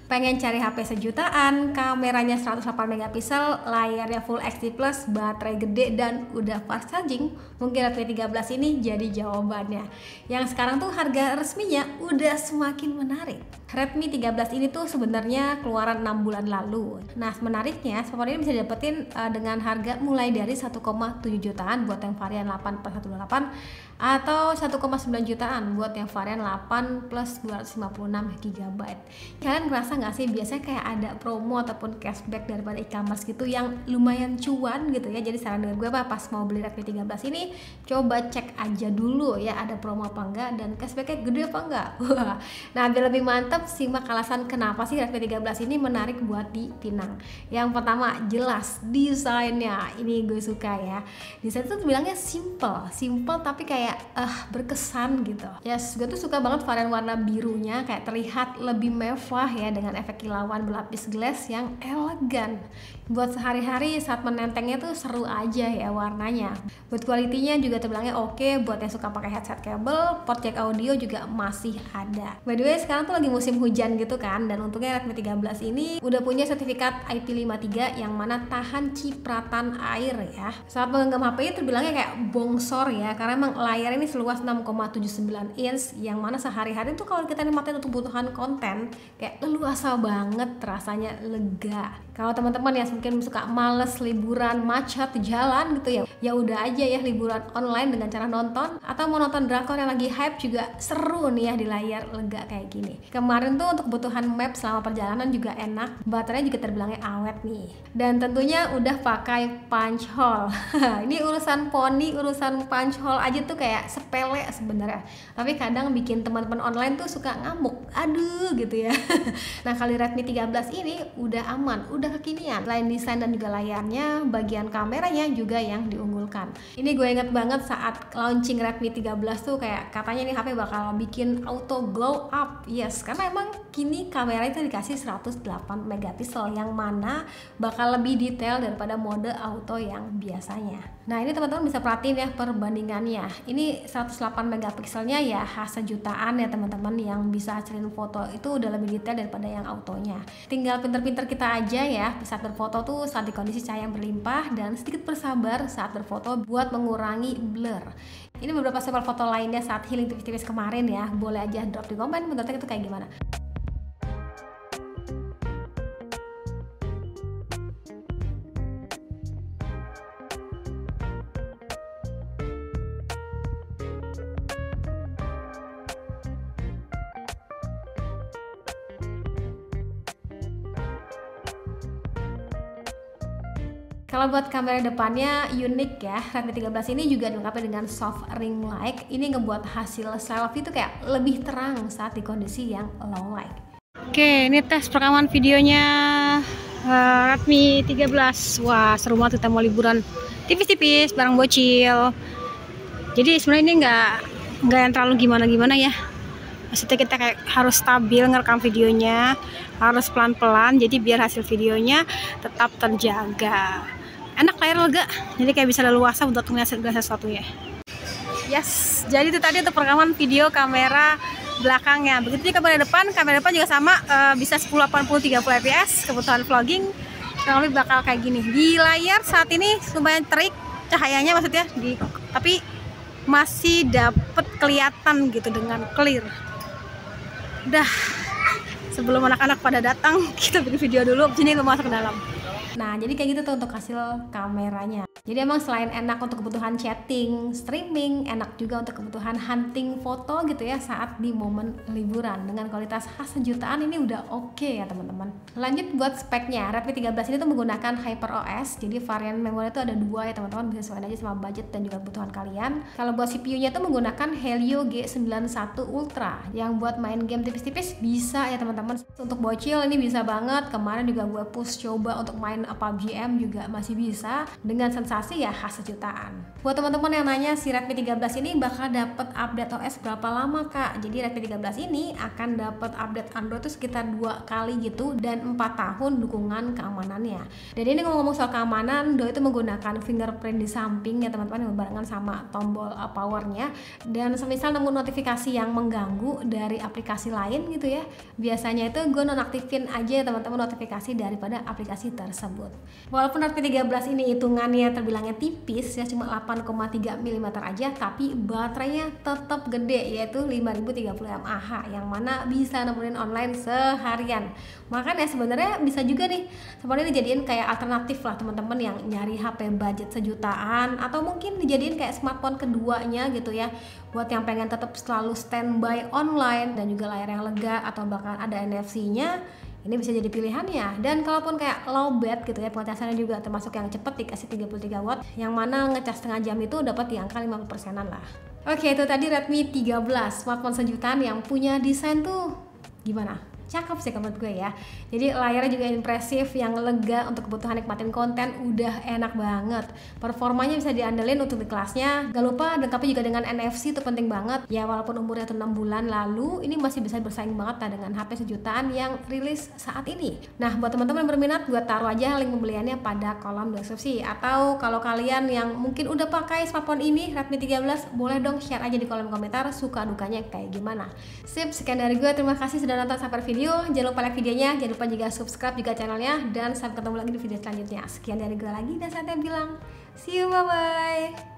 Pengen cari HP sejutaan, kameranya 108 megapiksel, layarnya Full HD+, baterai gede dan udah fast charging? Mungkin Redmi 13 ini jadi jawabannya. Yang sekarang tuh harga resminya udah semakin menarik. Redmi 13 ini tuh sebenarnya keluaran 6 bulan lalu. Nah, menariknya smartphone ini bisa didapetin dengan harga mulai dari 1,7 jutaan buat yang varian 8+128 atau 1,9 jutaan buat yang varian 8 plus 256 GB. Kalian ngerasa nggak sih biasanya kayak ada promo ataupun cashback daripada e-commerce gitu yang lumayan cuan gitu ya? Jadi saran dari gue pas mau beli Redmi 13 ini coba cek aja dulu ya ada promo apa enggak dan cashbacknya gede apa enggak. Nah, biar lebih mantap simak alasan kenapa sih Redmi 13 ini menarik buat dipinang. Yang pertama jelas desainnya, ini gue suka ya. Desain itu bilangnya simple tapi kayak berkesan gitu. Yes, gue tuh suka banget varian warna birunya, kayak terlihat lebih mewah ya dengan efek kilauan berlapis glass yang elegan. Buat sehari-hari saat menentengnya tuh seru aja ya warnanya. Buat kualitinya juga terbilangnya oke, buat yang suka pakai headset kabel, port jack audio juga masih ada. By the way, sekarang tuh lagi musim hujan gitu kan, dan untungnya Redmi 13 ini udah punya sertifikat IP53 yang mana tahan cipratan air ya. Saat menggenggam HP terbilangnya kayak bongsor ya, karena emang layar ini seluas 6,79 inch yang mana sehari-hari tuh kalau kita nikmatin untuk kebutuhan konten kayak leluasa banget, rasanya lega. Kalau teman-teman yang mungkin suka males liburan macet di jalan gitu ya udah aja ya liburan online dengan cara nonton, atau mau nonton drakor yang lagi hype juga seru nih ya di layar lega kayak gini. Kemarin tuh untuk kebutuhan map selama perjalanan juga enak, baterainya juga terbilangnya awet nih, dan tentunya udah pakai punch hole. Ini urusan poni, urusan punch hole aja tuh kayak sepele sebenarnya, tapi kadang bikin teman-teman online tuh suka ngamuk, aduh gitu ya. Nah, kali Redmi 13 ini udah aman, udah kekinian. Selain desain dan juga layarnya, bagian kameranya juga yang diunggulkan. Ini gue inget banget saat launching Redmi 13 tuh kayak katanya nih HP bakal bikin auto glow up. Yes, karena emang kini kamera itu dikasih 108 megapiksel yang mana bakal lebih detail daripada mode auto yang biasanya. Nah, ini teman-teman bisa perhatiin ya perbandingannya. Ini 108 megapikselnya ya khas sejutaan ya teman-teman, yang bisa hasilin foto itu udah lebih detail daripada yang autonya. Tinggal pinter-pinter kita aja ya saat berfoto tuh saat di kondisi cahaya yang berlimpah, dan sedikit bersabar saat berfoto buat mengurangi blur. Ini beberapa sampel foto lainnya saat healing tipis-tipis kemarin ya, boleh aja drop di komen menurutnya itu kayak gimana. Kalau buat kamera depannya unik ya, Redmi 13 ini juga dilengkapi dengan soft ring light. Ini ngebuat hasil selfie itu kayak lebih terang saat di kondisi yang low light. Oke, ini tes perekaman videonya Redmi 13. Wah, seru banget kita mau liburan tipis-tipis bareng bocil. Jadi sebenarnya ini nggak yang terlalu gimana-gimana ya. Maksudnya kita kayak harus stabil ngerekam videonya, harus pelan-pelan, jadi biar hasil videonya tetap terjaga. Enak, layar lega, jadi kayak bisa leluasa untuk melihat segala sesuatu ya. Yes, jadi itu tadi untuk perekaman video kamera belakangnya. Begitu juga kamera depan juga sama, bisa 1080 30 fps, kebutuhan vlogging kurang lebih bakal kayak gini. Di layar saat ini lumayan terik cahayanya maksudnya, tapi masih dapet kelihatan gitu dengan clear. Udah, sebelum anak-anak pada datang, kita bikin video dulu, sini lu masuk ke dalam. Nah, jadi kayak gitu tuh untuk hasil kameranya. Jadi emang selain enak untuk kebutuhan chatting, streaming, enak juga untuk kebutuhan hunting foto gitu ya saat di momen liburan. Dengan kualitas khas sejutaan ini udah oke ya teman-teman. Lanjut buat speknya, Redmi 13 ini tuh menggunakan HyperOS. Jadi varian memori itu ada 2 ya teman-teman, bisa sesuaiin aja sama budget dan juga kebutuhan kalian. Kalau buat CPU-nya tuh menggunakan Helio G91 Ultra, yang buat main game tipis-tipis bisa ya teman-teman. Untuk bocil ini bisa banget. Kemarin juga gue push coba untuk main PUBG M juga masih bisa dengan sensasi investasi ya khas sejutaan. Buat teman-teman yang nanya si Redmi 13 ini bakal dapat update OS berapa lama Kak? Jadi Redmi 13 ini akan dapat update Android itu sekitar 2 kali gitu dan 4 tahun dukungan keamanannya. Dan ini ngomong-ngomong soal keamanan, Doi itu menggunakan fingerprint di samping ya teman-teman, yang berbarengan sama tombol powernya. Dan semisal nemu notifikasi yang mengganggu dari aplikasi lain gitu ya, biasanya itu gue nonaktifin aja ya teman-teman notifikasi daripada aplikasi tersebut. Walaupun Redmi 13 ini hitungannya terbilangnya tipis ya, cuma 8,3 mm aja, tapi baterainya tetap gede, yaitu 5030 mAh yang mana bisa nemenin online seharian. Makanya sebenarnya bisa juga nih sebenarnya dijadiin kayak alternatif lah teman-teman yang nyari HP budget sejutaan, atau mungkin dijadiin kayak smartphone keduanya gitu ya, buat yang pengen tetap selalu standby online dan juga layar yang lega atau bahkan ada NFC-nya. Ini bisa jadi pilihannya. Dan kalaupun kayak low bat gitu ya, pengecasannya juga termasuk yang cepet, dikasih 33 watt, yang mana ngecas setengah jam itu dapat di angka 50%-an lah. Oke, itu tadi Redmi 13, smartphone sejutaan yang punya desain tuh gimana? Cakep sih menurut gue ya. Jadi layarnya juga impresif, yang lega untuk kebutuhan nikmatin konten, udah enak banget. Performanya bisa diandelin untuk di kelasnya. Gak lupa lengkapi juga dengan NFC, itu penting banget. Ya walaupun umurnya tuh 6 bulan lalu, ini masih bisa bersaing banget lah dengan HP sejutaan yang rilis saat ini. Nah buat teman-teman yang berminat, gue taruh aja link pembeliannya pada kolom deskripsi. Atau kalau kalian yang mungkin udah pakai smartphone ini, Redmi 13, boleh dong share aja di kolom komentar suka dukanya kayak gimana. Sip, sekian dari gue, terima kasih sudah nonton sampai video. Jangan lupa like videonya, jangan lupa juga subscribe juga channelnya, dan sampai ketemu lagi di video selanjutnya. Sekian dari gue lagi, dan saya bilang see you, bye bye.